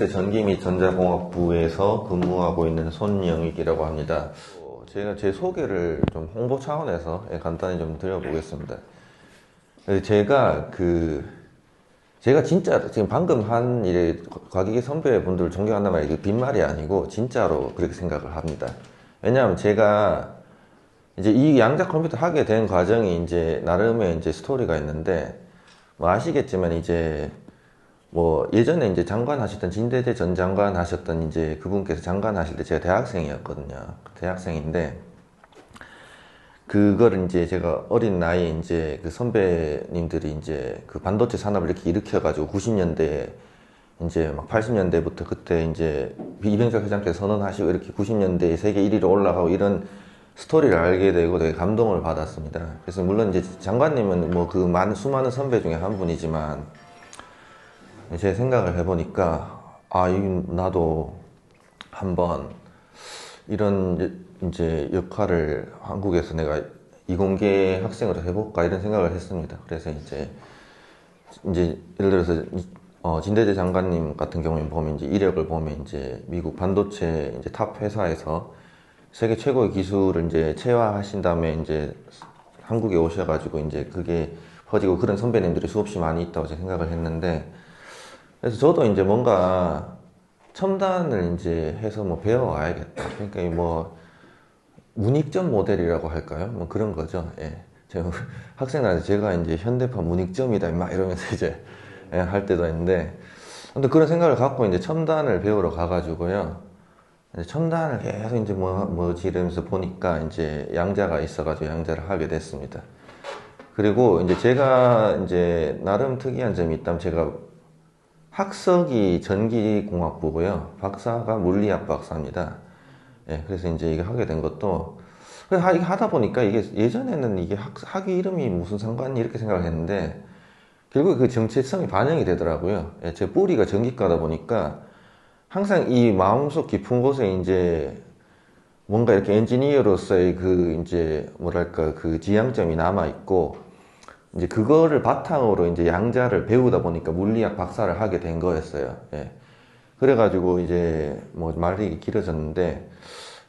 KTX 전기 및 전자공학부에서 근무하고 있는 손영익이라고 합니다. 제가 제 소개를 좀 홍보 차원에서 간단히 좀 드려보겠습니다. 제가 진짜 지금 방금 한 일에 과기계 선배분들 존경한단 말이에요. 빈말이 아니고 진짜로 그렇게 생각을 합니다. 왜냐하면 제가 이제 이 양자 컴퓨터 하게 된 과정이 이제 나름의 이제 스토리가 있는데, 뭐 아시겠지만 이제 뭐 예전에 이제 장관 하셨던 진대재 전 장관 하셨던 이제 그분께서 장관 하실 때 제가 대학생이었거든요. 대학생인데 그거를 이제 제가 어린 나이에 이제 그 선배님들이 이제 그 반도체 산업을 이렇게 일으켜가지고 90년대 이제 막 80년대부터 그때 이제 이병철 회장께서 선언하시고 이렇게 90년대에 세계 1위로 올라가고 이런 스토리를 알게 되고 되게 감동을 받았습니다. 그래서 물론 이제 장관님은 뭐 그 수많은 선배 중에 한 분이지만 제 생각을 해보니까 나도 한번 이런 이제 역할을 한국에서 내가 이공계 학생으로 해볼까 이런 생각을 했습니다. 그래서 이제 예를 들어서 진대재 장관님 같은 경우에 보면 이제 이력을 보면 이제 미국 반도체 이제 탑 회사에서 세계 최고의 기술을 이제 체화하신 다음에 이제 한국에 오셔가지고 이제 그게 퍼지고 그런 선배님들이 수없이 많이 있다고 제가 생각을 했는데, 그래서 저도 이제 뭔가 첨단을 이제 해서 뭐 배워와야겠다. 그러니까 뭐 문익점 모델이라고 할까요? 뭐 그런 거죠. 예. 제가 학생들한테 제가 이제 현대판 문익점이다 막 이러면서 이제 할 때도 있는데, 근데 그런 생각을 갖고 이제 첨단을 배우러 가가지고요. 이제 첨단을 계속 이제 뭐지 이러면서 보니까 이제 양자가 있어가지고 양자를 하게 됐습니다. 그리고 이제 제가 이제 나름 특이한 점이 있다면 제가 학석이 전기공학부고요. 박사가 물리학 박사입니다. 예, 그래서 이제 이게 하게 된 것도, 이게 하다 보니까 이게 예전에는 이게 학위 이름이 무슨 상관이 이렇게 생각을 했는데, 결국 그 정체성이 반영이 되더라고요. 예, 제 뿌리가 전기과다 보니까 항상 이 마음속 깊은 곳에 이제 뭔가 이렇게 엔지니어로서의 그 이제 뭐랄까 그 지향점이 남아있고, 이제 그거를 바탕으로 이제 양자를 배우다 보니까 물리학 박사를 하게 된 거였어요. 예. 그래가지고 이제 뭐 말이 길어졌는데,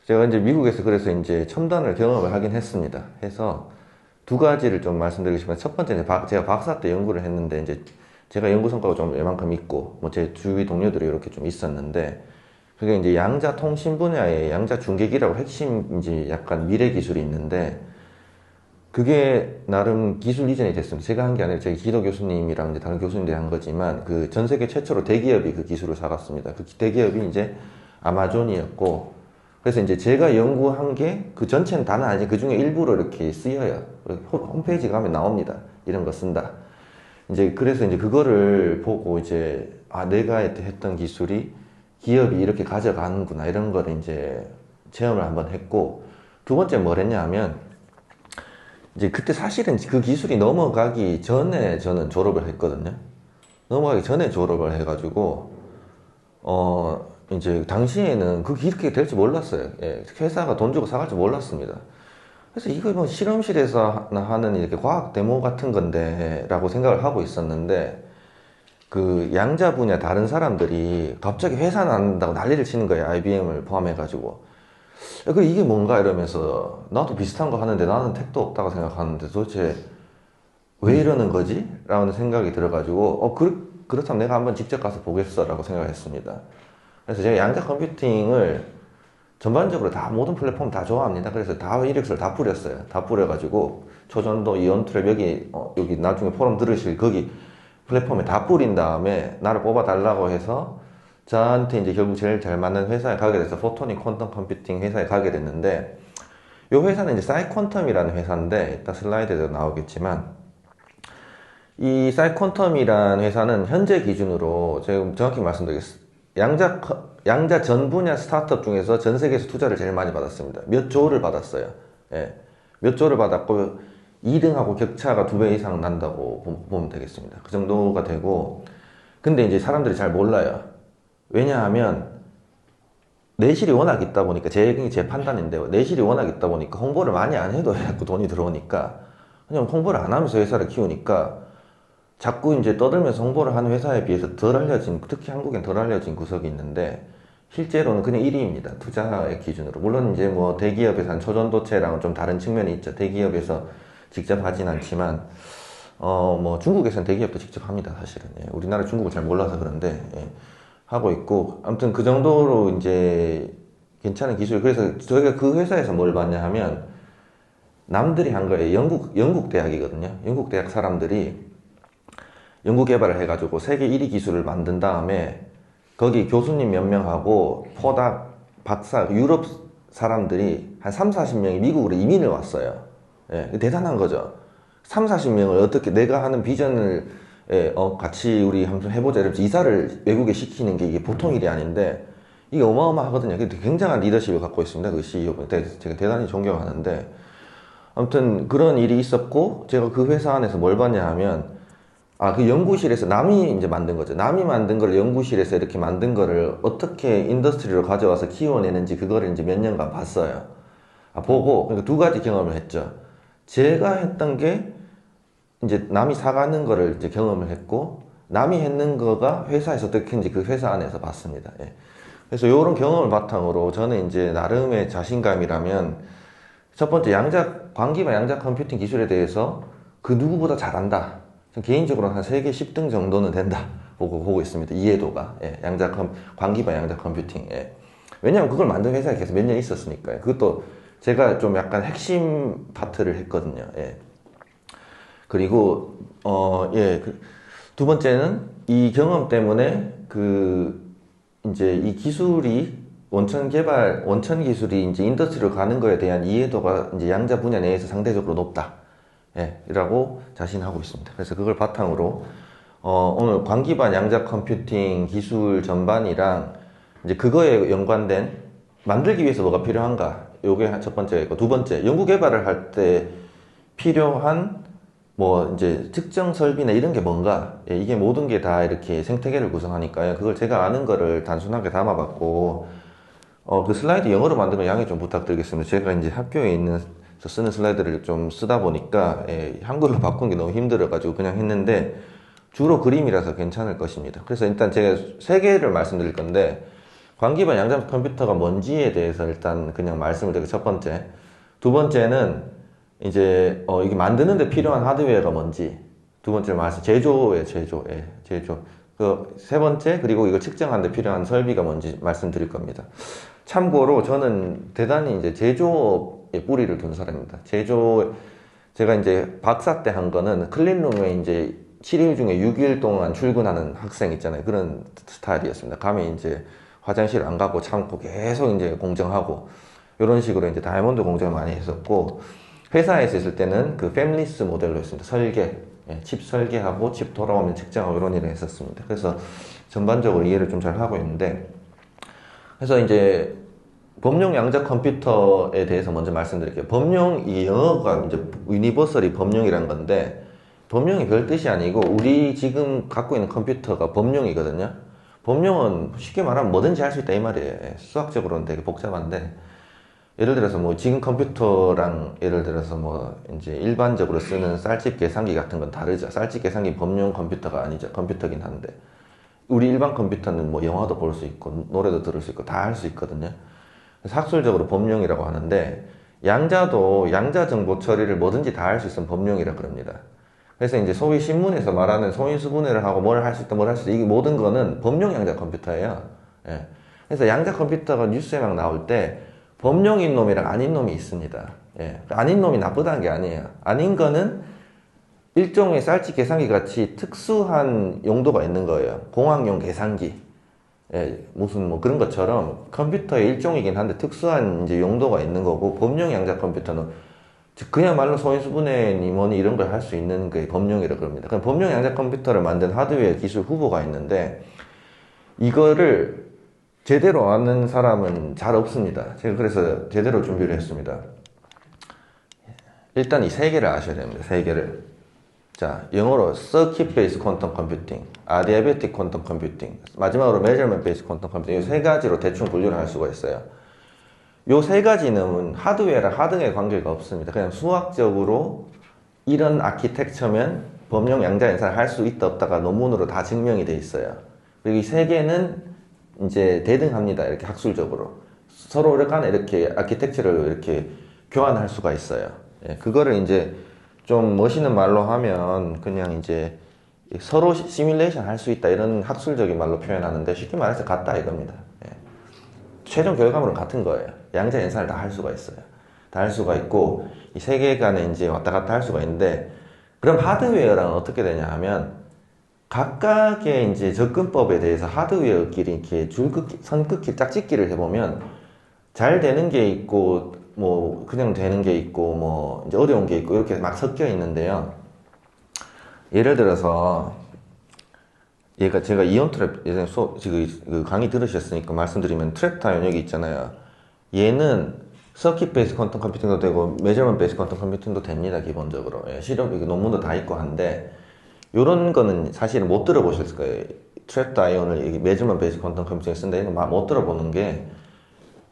제가 이제 미국에서 그래서 이제 첨단을 경험을 하긴 했습니다. 해서 두 가지를 좀 말씀드리고 싶은데, 첫 번째는 제가 박사 때 연구를 했는데 이제 제가 연구 성과가 좀 이만큼 있고 뭐 제 주위 동료들이 이렇게 좀 있었는데, 그게 이제 양자 통신 분야의 양자 중계기라고 핵심 이제 약간 미래 기술이 있는데, 그게 나름 기술 이전이 됐습니다. 제가 한 게 아니라 저희 기도 교수님이랑 이제 다른 교수님들이 한 거지만, 그 전 세계 최초로 대기업이 그 기술을 사갔습니다. 그 대기업이 이제 아마존이었고, 그래서 이제 제가 연구한 게 그 전체는 다는 아니지 그 중에 일부로 이렇게 쓰여요. 홈페이지 가면 나옵니다. 이런 거 쓴다. 이제 그래서 이제 그거를 보고 이제 내가 했던 기술이 기업이 이렇게 가져가는구나 이런 거를 이제 체험을 한번 했고, 두 번째 뭘 했냐 하면, 이제 그때 사실은 그 기술이 넘어가기 전에 저는 졸업을 했거든요. 넘어가기 전에 졸업을 해가지고, 이제 당시에는 그게 이렇게 될지 몰랐어요. 예, 회사가 돈 주고 사갈 줄 몰랐습니다. 그래서 이거 뭐 실험실에서 하는 이렇게 과학 데모 같은 건데 라고 생각을 하고 있었는데, 그 양자 분야 다른 사람들이 갑자기 회사 난다고 난리를 치는 거예요. IBM을 포함해가지고. 이게 뭔가 이러면서 나도 비슷한 거 하는데 나는 택도 없다고 생각하는데 도대체 왜 이러는 거지? 라는 생각이 들어가지고 그렇다면 내가 한번 직접 가서 보겠어 라고 생각했습니다. 그래서 제가 양자 컴퓨팅을 전반적으로 다 모든 플랫폼 다 좋아합니다. 그래서 다 이력서를 다 뿌렸어요. 다 뿌려가지고 초전도 이온트랩 여기 나중에 포럼 들으실 거기 플랫폼에 다 뿌린 다음에 나를 뽑아달라고 해서 저한테 이제 결국 제일 잘 맞는 회사에 가게 돼서 포토닉 퀀텀 컴퓨팅 회사에 가게 됐는데, 이 회사는 이제 사이퀀텀이라는 회사인데 이따 슬라이드에도 나오겠지만, 이 사이퀀텀이라는 회사는 현재 기준으로 제가 정확히 말씀드리겠습니다. 양자 전 분야 스타트업 중에서 전 세계에서 투자를 제일 많이 받았습니다. 몇 조를 받았어요. 예. 몇 조를 받았고 2등하고 격차가 2배 이상 난다고 보면 되겠습니다. 그 정도가 되고, 근데 이제 사람들이 잘 몰라요. 왜냐하면 내실이 워낙 있다 보니까, 제 판단인데요. 내실이 워낙 있다 보니까 홍보를 많이 안 해도 자꾸 돈이 들어오니까 그냥 홍보를 안 하면서 회사를 키우니까 자꾸 이제 떠들면서 홍보를 하는 회사에 비해서 덜 알려진, 특히 한국엔 덜 알려진 구석이 있는데, 실제로는 그냥 1위입니다. 투자의 기준으로. 물론 이제 뭐 대기업에서 한 초전도체랑은 좀 다른 측면이 있죠. 대기업에서 직접 하진 않지만, 뭐 중국에서는 대기업도 직접 합니다, 사실은. 예. 우리나라 중국을 잘 몰라서 그런데, 예. 하고 있고, 아무튼 그 정도로 이제 괜찮은 기술. 그래서 저희가 그 회사에서 뭘 봤냐 하면, 남들이 한 거예요. 영국 대학이거든요. 영국 대학 사람들이 연구 개발을 해가지고 세계 1위 기술을 만든 다음에 거기 교수님 몇 명하고 포닥, 박사, 유럽 사람들이 한 3, 40명이 미국으로 이민을 왔어요. 예, 대단한 거죠. 3, 40명을 어떻게 내가 하는 비전을 같이 우리 한번 해보자 이러면서 이사를 외국에 시키는 게 이게 보통 일이 아닌데 이게 어마어마하거든요. 굉장한 리더십을 갖고 있습니다. 그 CEO. 제가 대단히 존경하는데 아무튼 그런 일이 있었고 제가 그 회사 안에서 뭘 봤냐 하면 그 연구실에서 남이 이제 만든 거죠. 남이 만든 걸 연구실에서 이렇게 만든 거를 어떻게 인더스트리로 가져와서 키워내는지 그거를 이제 몇 년간 봤어요. 보고, 그러니까 두 가지 경험을 했죠. 제가 했던 게 이제 남이 사가는 거를 이제 경험을 했고, 남이 했는 거가 회사에서 어떻게 했는지 그 회사 안에서 봤습니다. 예. 그래서 이런 경험을 바탕으로 저는 이제 나름의 자신감이라면 첫 번째 광기반 양자 컴퓨팅 기술에 대해서 그 누구보다 잘한다. 개인적으로는 한 세계 10등 정도는 된다 보고 있습니다. 이해도가. 예, 광기반 양자 컴퓨팅. 예. 왜냐하면 그걸 만든 회사에 계속 몇 년 있었으니까요. 그것도 제가 좀 약간 핵심 파트를 했거든요. 예. 그리고, 두 번째는 이 경험 때문에 이제 이 기술이 원천 기술이 이제 인더스트리로 가는 거에 대한 이해도가 이제 양자 분야 내에서 상대적으로 높다. 예, 이라고 자신하고 있습니다. 그래서 그걸 바탕으로, 오늘 광기반 양자 컴퓨팅 기술 전반이랑 이제 그거에 연관된 만들기 위해서 뭐가 필요한가? 요게 첫 번째고, 두 번째, 연구 개발을 할 때 필요한 뭐 이제 특정 설비나 이런 게 뭔가? 예, 이게 모든 게 다 이렇게 생태계를 구성하니까요. 그걸 제가 아는 거를 단순하게 담아봤고, 그 슬라이드 영어로 만든 거 양해 좀 부탁드리겠습니다. 제가 이제 학교에 쓰는 슬라이드를 좀 쓰다 보니까 한글로 바꾼 게 너무 힘들어가지고 그냥 했는데 주로 그림이라서 괜찮을 것입니다. 그래서 일단 제가 세 개를 말씀드릴 건데 광기반 양자 컴퓨터가 뭔지에 대해서 일단 그냥 말씀을 드리고 첫 번째, 두 번째는 이제 이게 만드는데 필요한 하드웨어가 뭔지, 두 번째 제조. 그 세 번째, 그리고 이걸 측정하는 데 필요한 설비가 뭔지 말씀드릴 겁니다. 참고로 저는 대단히 이제 제조업에 뿌리를 둔 사람입니다. 제가 이제 박사 때 한 거는 클린룸에 이제 7일 중에 6일 동안 출근하는 학생 있잖아요. 그런 스타일이었습니다. 가면 이제 화장실 안 가고 참고 계속 이제 공정하고 이런 식으로 이제 다이아몬드 공정을 많이 했었고, 회사에서 있을 때는 그 팹리스 모델로 했습니다. 칩 설계하고 칩 돌아오면 측정하고 이런 일을 했었습니다. 그래서 전반적으로 이해를 좀 잘 하고 있는데, 그래서 이제 범용 양자 컴퓨터에 대해서 먼저 말씀드릴게요. 이 영어가 이제 유니버설이 범용이란 건데, 범용이 별 뜻이 아니고 우리 지금 갖고 있는 컴퓨터가 범용이거든요. 범용은 쉽게 말하면 뭐든지 할 수 있다 이 말이에요. 수학적으로는 되게 복잡한데, 예를 들어서 뭐 지금 컴퓨터랑 예를 들어서 뭐 이제 일반적으로 쓰는 쌀집 계산기 같은 건 다르죠. 쌀집 계산기 범용 컴퓨터가 아니죠. 컴퓨터긴 한데 우리 일반 컴퓨터는 뭐 영화도 볼 수 있고 노래도 들을 수 있고 다 할 수 있거든요. 그래서 학술적으로 범용이라고 하는데, 양자도 양자 정보 처리를 뭐든지 다 할 수 있으면 범용이라고 그럽니다. 그래서 이제 소위 신문에서 말하는 소인수분해를 하고 뭘 할 수 있다 뭘 할 수 있다, 이게 모든 거는 범용 양자 컴퓨터예요. 예. 그래서 양자 컴퓨터가 뉴스에 막 나올 때 범용인 놈이랑 아닌 놈이 있습니다. 예. 아닌 놈이 나쁘다는 게 아니에요. 아닌 거는 일종의 쌀집 계산기 같이 특수한 용도가 있는 거예요. 공학용 계산기. 예, 무슨 뭐 그런 것처럼 컴퓨터의 일종이긴 한데 특수한 이제 용도가 있는 거고, 범용 양자 컴퓨터는 그야말로 소인수분해니 뭐니 이런 걸 할 수 있는 게 범용이라고 그럽니다. 그럼 범용 양자 컴퓨터를 만든 하드웨어 기술 후보가 있는데 이거를 제대로 아는 사람은 잘 없습니다. 제가 그래서 제대로 준비를 했습니다. 일단 이 세 개를 아셔야 됩니다. 세 개를. 자, 영어로 Circuit Based Quantum Computing, Adiabatic Quantum Computing, 마지막으로 Measurement Based Quantum Computing, 이 세 가지로 대충 분류를 할 수가 있어요. 요 세 가지는 하드웨어랑 하드웨어 관계가 없습니다. 그냥 수학적으로 이런 아키텍처면 범용 양자 연산을 할 수 있다 없다가 논문으로 다 증명이 돼 있어요. 그리고 이 세 개는 이제 대등합니다. 이렇게 학술적으로 서로 간에 이렇게 아키텍처를 이렇게 교환할 수가 있어요. 예, 그거를 이제 좀 멋있는 말로 하면 그냥 이제 서로 시뮬레이션 할 수 있다 이런 학술적인 말로 표현하는데 쉽게 말해서 같다 이겁니다. 예. 최종 결과물은 같은 거예요. 양자 연산을 다 할 수가 있어요. 다 할 수가 있고 이 세 개 간에 이제 왔다 갔다 할 수가 있는데 그럼 하드웨어랑은 어떻게 되냐 하면 각각의 이제 접근법에 대해서 하드웨어끼리 이렇게 줄긋기, 선긋기, 짝짓기를 해보면 잘 되는 게 있고 뭐 그냥 되는 게 있고 뭐 이제 어려운 게 있고 이렇게 막 섞여 있는데요. 예를 들어서 제가 이온 트랩 예전에 지금 그 강의 들으셨으니까 말씀드리면 트랩 타임 여기 있잖아요. 얘는 서킷 베이스 퀀텀 컴퓨팅도 되고 메저먼트 베이스 퀀텀 컴퓨팅도 됩니다. 기본적으로 실험 논문도 다 있고 한데 요런 거는 사실은 못 들어보셨을 거예요. 트랩 다이온을 메저먼트 베이스 퀀텀 컴퓨팅에 쓴다 이런 거 못 들어보는 게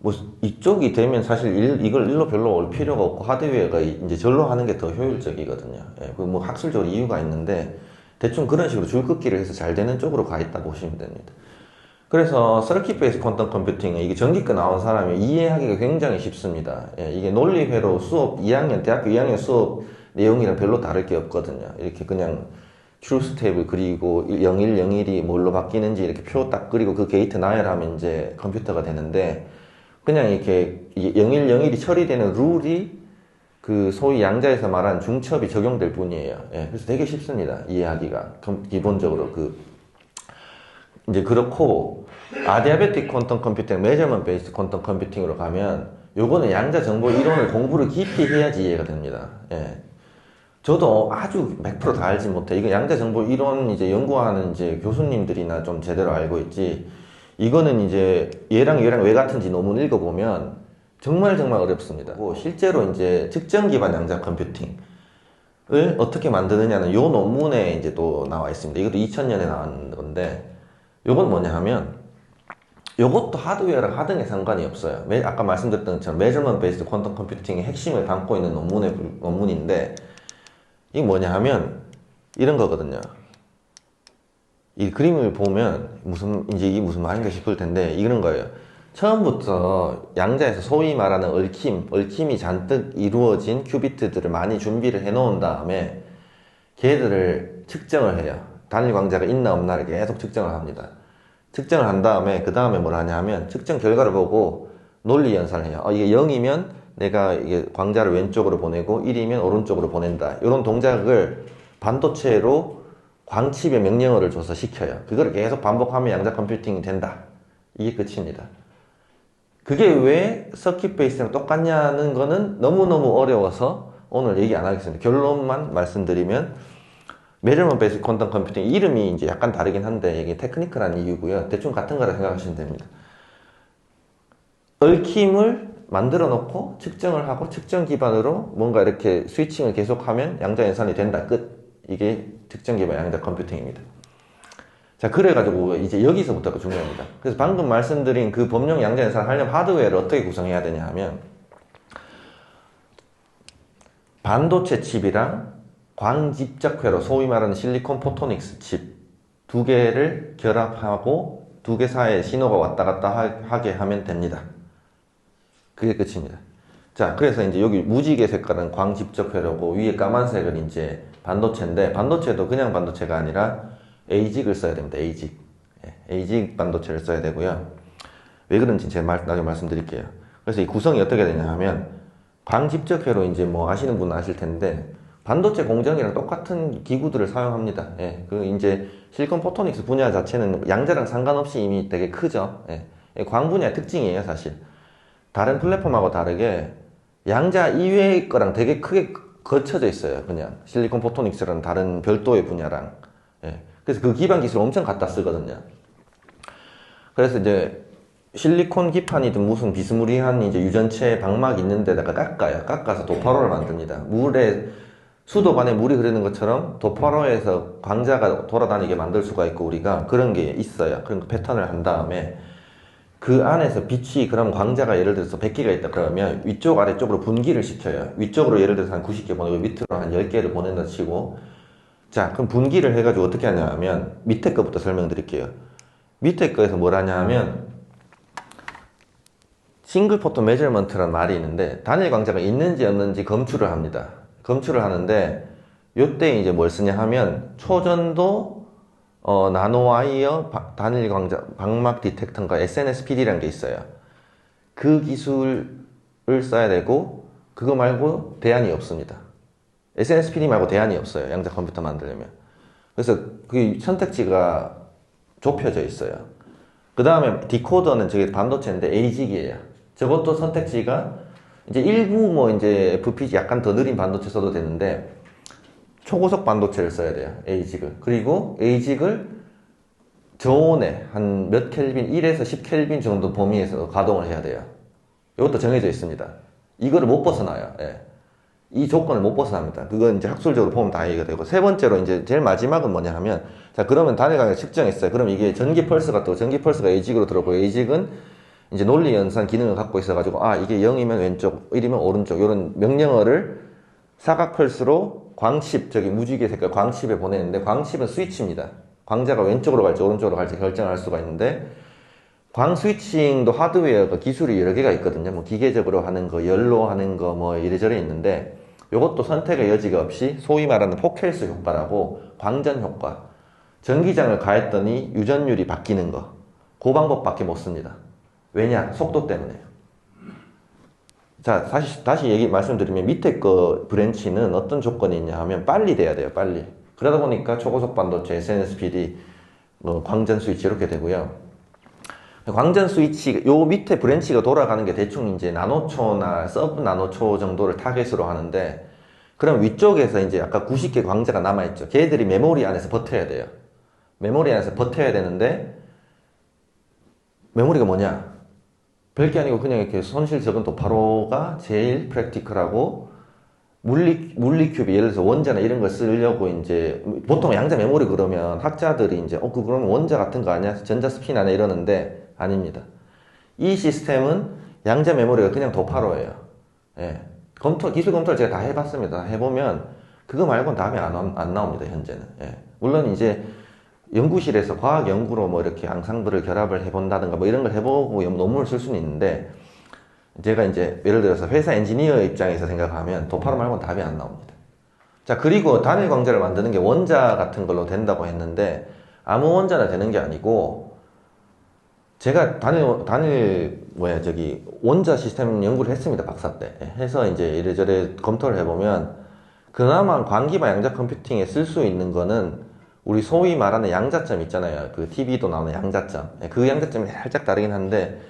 뭐 이쪽이 되면 사실 이걸 일로 별로 올 필요가 없고 하드웨어가 이제 절로 하는 게 더 효율적이거든요. 예, 그 뭐 학술적으로 이유가 있는데 대충 그런 식으로 줄긋기를 해서 잘 되는 쪽으로 가 있다 보시면 됩니다. 그래서 서킷 베이스 퀀텀 컴퓨팅은 이게 전기과 나온 사람이 이해하기가 굉장히 쉽습니다. 예, 이게 논리회로 수업 2학년 대학교 2학년 수업 내용이랑 별로 다를 게 없거든요. 이렇게 그냥 트루스 테이블 그리고 0101이 뭘로 바뀌는지 이렇게 표 딱 그리고 그 게이트 나열하면 이제 컴퓨터가 되는데 그냥 이렇게 0101이 처리되는 룰이 그 소위 양자에서 말한 중첩이 적용될 뿐이에요. 예, 그래서 되게 쉽습니다. 이해하기가. 기본적으로 이제 그렇고, 아디아베틱 퀀텀 컴퓨팅, 메저먼트 베이스 퀀텀 컴퓨팅으로 가면 요거는 양자 정보 이론을 공부를 깊이 해야지 이해가 됩니다. 예. 저도 아주 100%다 알지 못해. 이거 양자 정보 이론 이제 연구하는 이제 교수님들이나 좀 제대로 알고 있지. 이거는 이제 얘랑 왜 같은지 논문 읽어보면 정말 어렵습니다. 실제로 이제 측정 기반 양자 컴퓨팅을 어떻게 만드느냐는 요 논문에 이제 또 나와 있습니다. 이것도 2000년에 나온 건데 요건 뭐냐 하면 요것도 하드웨어랑 하등에 상관이 없어요. 아까 말씀드렸던 것처럼 메저먼트 베이스드 퀀텀 컴퓨팅의 핵심을 담고 있는 논문인데 이게 뭐냐 하면 이런 거거든요. 이 그림을 보면 이게 무슨 말인가 싶을 텐데 이런 거예요. 처음부터 양자에서 소위 말하는 얽힘이 잔뜩 이루어진 큐비트들을 많이 준비를 해 놓은 다음에 걔들을 측정을 해요. 단일 광자가 있나 없나를 계속 측정을 합니다. 측정을 한 다음에 그 다음에 뭘 하냐 하면 측정 결과를 보고 논리 연산을 해요. 이게 0이면 내가 이게 광자를 왼쪽으로 보내고 1이면 오른쪽으로 보낸다. 이런 동작을 반도체로 광칩의 명령어를 줘서 시켜요. 그거를 계속 반복하면 양자 컴퓨팅이 된다. 이게 끝입니다. 그게 왜 서킷 베이스랑 똑같냐는 거는 너무너무 어려워서 오늘 얘기 안 하겠습니다. 결론만 말씀드리면 메저먼트 베이스 퀀텀 컴퓨팅 이름이 이제 약간 다르긴 한데 이게 테크니컬한 이유고요. 대충 같은 거라 생각하시면 됩니다. 얽힘을 만들어 놓고 측정을 하고 측정 기반으로 뭔가 이렇게 스위칭을 계속하면 양자 연산이 된다. 끝. 이게 측정 기반 양자 컴퓨팅입니다. 자, 그래가지고 이제 여기서부터가 중요합니다. 그래서 방금 말씀드린 그 범용 양자 연산을 하려면 하드웨어를 어떻게 구성해야 되냐 하면 반도체 칩이랑 광집적회로 소위 말하는 실리콘 포토닉스 칩 두 개를 결합하고 두 개 사이에 신호가 왔다 갔다 하게 하면 됩니다. 그게 끝입니다. 자, 그래서 이제 여기 무지개 색깔은 광집적회로고 위에 까만색은 이제 반도체인데 반도체도 그냥 반도체가 아니라 에이직을 써야 됩니다. 에이직. 에이직 반도체를 써야 되고요. 왜 그런지 제가 나중에 말씀드릴게요. 그래서 이 구성이 어떻게 되냐 하면 광집적회로 이제 뭐 아시는 분은 아실 텐데 반도체 공정이랑 똑같은 기구들을 사용합니다. 예, 그 이제 실리콘 포토닉스 분야 자체는 양자랑 상관없이 이미 되게 크죠. 예, 광 분야의 특징이에요, 사실. 다른 플랫폼하고 다르게 양자 이외의 거랑 되게 크게 거쳐져 있어요. 그냥 실리콘 포토닉스라는 다른 별도의 분야랑. 예, 그래서 그 기반 기술을 엄청 갖다 쓰거든요. 그래서 이제 실리콘 기판이든 무슨 비스무리한 이제 유전체 방막 있는 데다가 깎아요. 깎아서 도파로를 만듭니다. 물에 수도관에 물이 흐르는 것처럼 도파로에서 광자가 돌아다니게 만들 수가 있고 우리가 그런 게 있어요. 그런 패턴을 한 다음에 그 안에서 빛이 그럼 광자가 예를 들어서 100개가 있다 그러면 위쪽 아래쪽으로 분기를 시켜요. 위쪽으로 예를 들어서 한 90개 보내고 밑으로 한 10개를 보낸다 치고 자, 그럼 분기를 해가지고 어떻게 하냐면 밑에 거부터 설명드릴게요. 밑에 거에서 뭘 하냐면 싱글 포토 메저먼트라는 말이 있는데 단일 광자가 있는지 없는지 검출을 합니다. 검출을 하는데 요때 이제 뭘 쓰냐 하면 초전도 나노와이어 단일 광자 방막 디텍터과 SNSPD라는 게 있어요. 그 기술을 써야 되고 그거 말고 대안이 없습니다. SNSPD 말고 대안이 없어요. 양자 컴퓨터 만들려면. 그래서 그 선택지가 좁혀져 있어요. 그 다음에 디코더는 저게 반도체인데 ASIC이에요. 저것도 선택지가 이제 일부 뭐 이제 FPG 약간 더 느린 반도체 써도 되는데 초고속 반도체를 써야 돼요. ASIC을. 그리고 ASIC을 저온에 한 몇 켈빈, 1에서 10 켈빈 정도 범위에서 가동을 해야 돼요. 이것도 정해져 있습니다. 이거를 못 벗어나요. 예. 이 조건을 못 벗어납니다. 그건 이제 학술적으로 보면 다 얘기가 되고. 세 번째로 이제 제일 마지막은 뭐냐 하면, 자, 그러면 단일광을 측정했어요. 그럼 이게 전기 펄스가 뜨고, 전기 펄스가 ASIC으로 들어오고, ASIC은 이제 논리 연산 기능을 갖고 있어가지고, 아, 이게 0이면 왼쪽, 1이면 오른쪽, 이런 명령어를 사각 펄스로 광칩, 저기 무지개 색깔 광칩에 보내는데, 광칩은 스위치입니다. 광자가 왼쪽으로 갈지 오른쪽으로 갈지 결정할 수가 있는데, 광 스위칭도 하드웨어가 기술이 여러 개가 있거든요. 뭐 기계적으로 하는 거, 열로 하는 거, 뭐 이래저래 있는데, 이것도 선택의 여지가 없이 소위 말하는 포켈스 효과라고 광전 효과, 전기장을 가했더니 유전율이 바뀌는 거, 그 방법밖에 못 씁니다. 왜냐? 속도 때문에요. 자, 다시 말씀드리면 밑에 거 브랜치는 어떤 조건이 있냐 하면 빨리 돼야 돼요. 빨리. 그러다 보니까 초고속 반도체, SNSPD, 뭐 광전 스위치 이렇게 되고요. 광전 스위치, 요 밑에 브랜치가 돌아가는 게 대충 이제 나노초나 서브 나노초 정도를 타겟으로 하는데, 그럼 위쪽에서 이제 아까 90개 광자가 남아있죠. 걔들이 메모리 안에서 버텨야 돼요. 메모리 안에서 버텨야 되는데, 메모리가 뭐냐? 별게 아니고 그냥 이렇게 손실 적은 도파로가 제일 프랙티컬하고, 물리큐브, 예를 들어서 원자나 이런 걸 쓰려고 이제, 보통 양자 메모리 그러면 학자들이 이제, 그러면 원자 같은 거 아니야? 전자 스핀 아니야? 이러는데, 아닙니다. 이 시스템은 양자 메모리가 그냥 도파로예요. 예. 기술 검토를 제가 다 해봤습니다. 해보면 그거 말고는 답이 안 나옵니다. 현재는. 예. 물론 이제 연구실에서 과학 연구로 뭐 이렇게 앙상블을 결합을 해본다든가 뭐 이런 걸 해보고 논문을 쓸 수는 있는데, 제가 이제 예를 들어서 회사 엔지니어 입장에서 생각하면 도파로 말고는 답이 안 나옵니다. 자, 그리고 단일 광자를 만드는 게 원자 같은 걸로 된다고 했는데, 아무 원자나 되는 게 아니고, 제가 원자 시스템 연구를 했습니다. 박사 때. 해서 이제 이래저래 검토를 해보면, 그나마 광기반 양자 컴퓨팅에 쓸 수 있는 거는, 우리 소위 말하는 양자점 있잖아요. 그 TV도 나오는 양자점. 그 양자점이 살짝 다르긴 한데,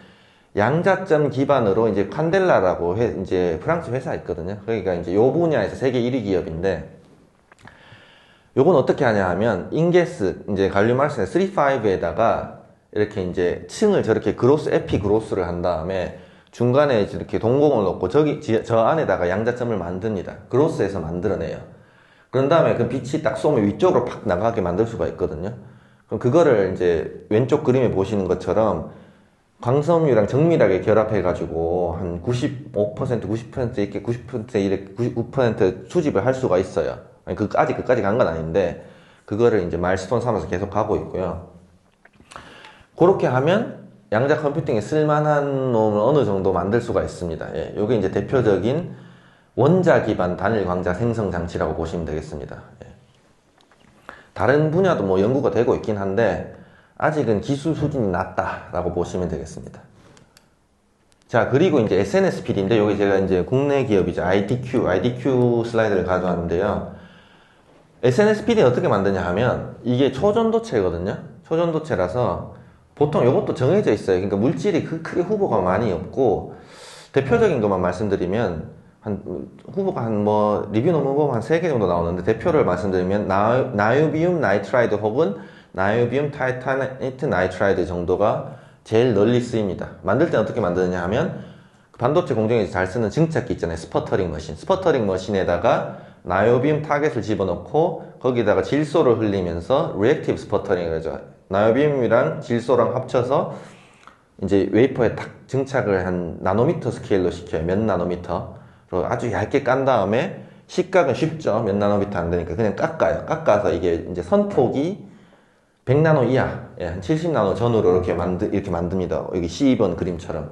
양자점 기반으로 이제 칸델라라고 이제 프랑스 회사 있거든요. 그러니까 이제 요 분야에서 세계 1위 기업인데, 요건 어떻게 하냐 하면, 인게스, 이제 갈륨 아르센 3,5에다가 이렇게 이제 층을 저렇게 에피 그로스를 한 다음에 중간에 이렇게 동공을 넣고 저 안에다가 양자점을 만듭니다. 그로스에서 만들어내요. 그런 다음에 그 빛이 딱 쏘면 위쪽으로 팍 나가게 만들 수가 있거든요. 그럼 그거를 이제 왼쪽 그림에 보시는 것처럼 광섬유랑 정밀하게 결합해가지고 한 95%, 90% 이렇게 90% 이렇게 99% 수집을 할 수가 있어요. 아직 끝까지 간 건 아닌데, 그거를 이제 마일스톤 삼아서 계속 가고 있고요. 그렇게 하면 양자 컴퓨팅에 쓸만한 놈을 어느 정도 만들 수가 있습니다. 예, 요게 이제 대표적인 원자 기반 단일 광자 생성 장치라고 보시면 되겠습니다. 예. 다른 분야도 뭐 연구가 되고 있긴 한데, 아직은 기술 수준이 낮다라고 보시면 되겠습니다. 자, 그리고 이제 SNSPD인데, 여기 제가 이제 국내 기업이죠. IDQ 슬라이드를 가져왔는데요. SNSPD는 어떻게 만드냐 하면, 이게 초전도체거든요. 초전도체라서, 보통 이것도 정해져 있어요. 그러니까 물질이 크게 후보가 많이 없고, 대표적인 것만 말씀드리면, 후보가 리뷰 논문 보면 한 3개 정도 나오는데, 대표를 말씀드리면, 나이오비움 나이트라이드 혹은 나이오비움 타이타네이트 나이트라이드 정도가 제일 널리 쓰입니다. 만들 때는 어떻게 만드느냐 하면, 반도체 공정에서 잘 쓰는 증착기 있잖아요. 스퍼터링 머신. 스퍼터링 머신에다가 나이오비움 타겟을 집어넣고, 거기다가 질소를 흘리면서 리액티브 스퍼터링을 하죠. 나이오비움이랑 질소랑 합쳐서 이제 웨이퍼에 딱 증착을 한 나노미터 스케일로 시켜요. 몇 나노미터. 그리고 아주 얇게 깐 다음에 식각은 쉽죠. 몇 나노미터 안 되니까 그냥 깎아요. 깎아서 이게 이제 선폭이 100나노 이하, 예, 한 70나노 전후로 이렇게 만듭니다. 여기 C2번 그림처럼.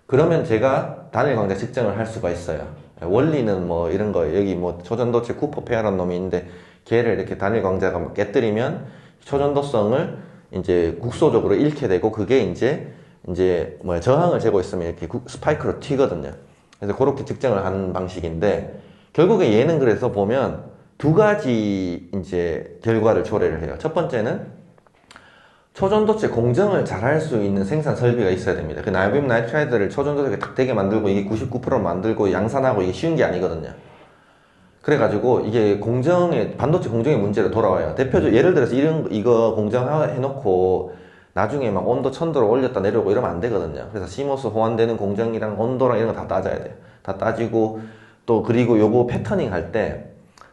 그러면 제가 단일 광자 측정을 할 수가 있어요. 예, 원리는 뭐 이런 거예요. 여기 뭐 초전도체 쿠퍼 페어라는 놈이 있는데 걔를 이렇게 단일 광자가 깨뜨리면 초전도성을 이제 국소적으로 잃게 되고 그게 이제 뭐야 저항을 재고 있으면 이렇게 스파이크로 튀거든요. 그래서 그렇게 측정을 하는 방식인데 결국에 얘는 그래서 보면 두 가지 이제 결과를 초래를 해요. 첫 번째는 초전도체 공정을 잘 할 수 있는 생산 설비가 있어야 됩니다. 그 나이오비움 나이트라이드를 초전도체에 딱 되게 만들고 이게 99% 만들고 양산하고 이게 쉬운 게 아니거든요. 그래가지고 이게 반도체 공정의 문제로 돌아와요. 대표적으로 예를 들어서 이거 공정해놓고 나중에 막 온도 1000도로 올렸다 내려오고 이러면 안 되거든요. 그래서 시모스 호환되는 공정이랑 온도랑 이런 거 다 따져야 돼요. 다 따지고 또 그리고 요거 패터닝 할 때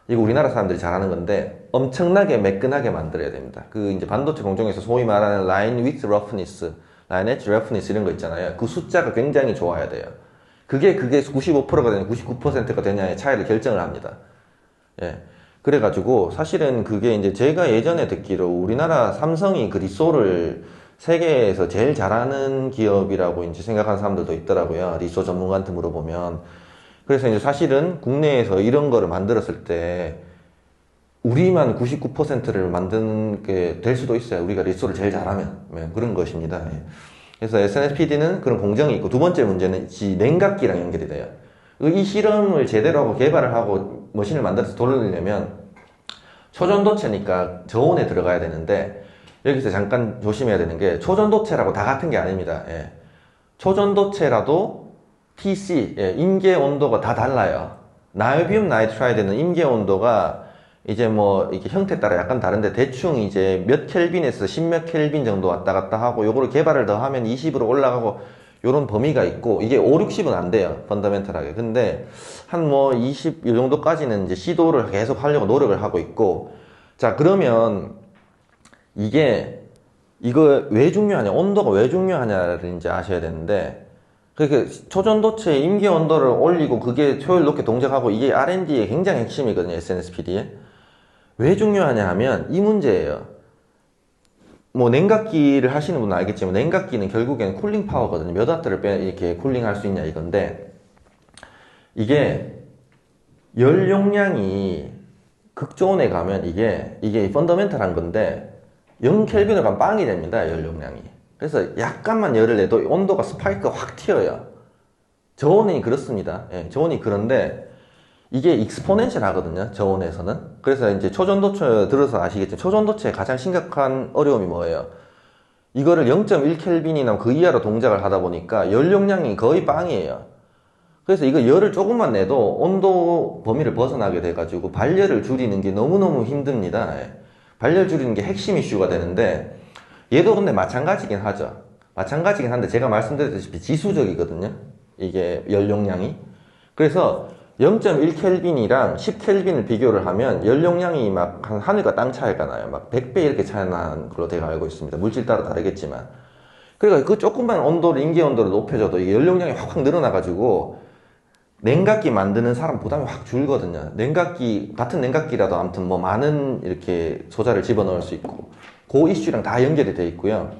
이거 우리나라 사람들이 잘하는 건데 엄청나게 매끈하게 만들어야 됩니다. 그 이제 반도체 공정에서 소위 말하는 라인 위드 러프니스, 라인 엣지 러프니스 이런 거 있잖아요. 그 숫자가 굉장히 좋아야 돼요. 그게 95%가 되냐 99%가 되냐의 차이를 결정을 합니다. 예. 그래가지고 사실은 그게 이제 제가 예전에 듣기로 우리나라 삼성이 그 리소를 세계에서 제일 잘하는 기업이라고 이제 생각하는 사람들도 있더라고요. 리소 전문가한테 물어보면. 그래서 이제 사실은 국내에서 이런 거를 만들었을 때 우리만 99%를 만드는 게 될 수도 있어요. 우리가 리소를 제일 잘하면. 네, 그런 것입니다. 예. 그래서 SNSPD는 그런 공정이 있고 두 번째 문제는 냉각기랑 연결이 돼요. 이 실험을 제대로 하고 개발을 하고 머신을 만들어서 돌리려면 초전도체니까 저온에 들어가야 되는데 여기서 잠깐 조심해야 되는 게 초전도체라고 다 같은 게 아닙니다. 예. 초전도체라도 TC, 예, 임계 온도가 다 달라요. 나이오비움 나이트라이드는 임계 온도가 이제 뭐 이렇게 형태에 따라 약간 다른데 대충 이제 몇 켈빈에서 10몇 켈빈 정도 왔다 갔다 하고 요거를 개발을 더 하면 20으로 올라가고 요런 범위가 있고 이게 5, 60은 안 돼요. 펀더멘털하게. 근데 한 뭐 20, 요 정도까지는 이제 시도를 계속 하려고 노력을 하고 있고 자, 그러면 이거 왜 중요하냐, 온도가 왜 중요하냐를 이제 아셔야 되는데 그렇게 초전도체의 임계 온도를 올리고 그게 효율 높게 동작하고 이게 R&D의 굉장히 핵심이거든요. SNSPD에. 왜 중요하냐 하면 이 문제예요. 뭐 냉각기를 하시는 분은 알겠지만 냉각기는 결국엔 쿨링 파워거든요. 몇 와트를 이렇게 쿨링할 수 있냐 이건데 이게 열 용량이 극저온에 가면 이게 펀더멘탈한 건데 0켈빈을 가면 빵이 됩니다. 열 용량이. 그래서 약간만 열을 내도 온도가 스파이크가 확 튀어요. 저온이 그렇습니다. 예, 저온이 그런데 이게 익스포넨셜 하거든요. 저온에서는. 그래서 이제 초전도체 들어서 아시겠지만 초전도체의 가장 심각한 어려움이 뭐예요? 이거를 0.1켈빈이나 그 이하로 동작을 하다 보니까 열 용량이 거의 빵이에요. 그래서 이거 열을 조금만 내도 온도 범위를 벗어나게 돼가지고 발열을 줄이는 게 너무너무 힘듭니다. 예. 발열 줄이는 게 핵심 이슈가 되는데 얘도 근데 마찬가지긴 하죠. 마찬가지긴 한데 제가 말씀드렸다시피 지수적이거든요. 이게 열 용량이. 그래서 0.1켈빈이랑 10켈빈을 비교를 하면 열 용량이 막 하늘과 땅 차이가 나요. 막 100배 이렇게 차이 나는 걸로 제가 알고 있습니다. 물질 따라 다르겠지만. 그러니까 그 조금만 온도를, 임계 온도를 높여줘도 이게 열 용량이 확 늘어나가지고 냉각기 만드는 사람 부담이 확 줄거든요. 같은 냉각기라도 아무튼 뭐 많은 이렇게 소자를 집어넣을 수 있고. 그 이슈랑 다 연결이 돼 있고요.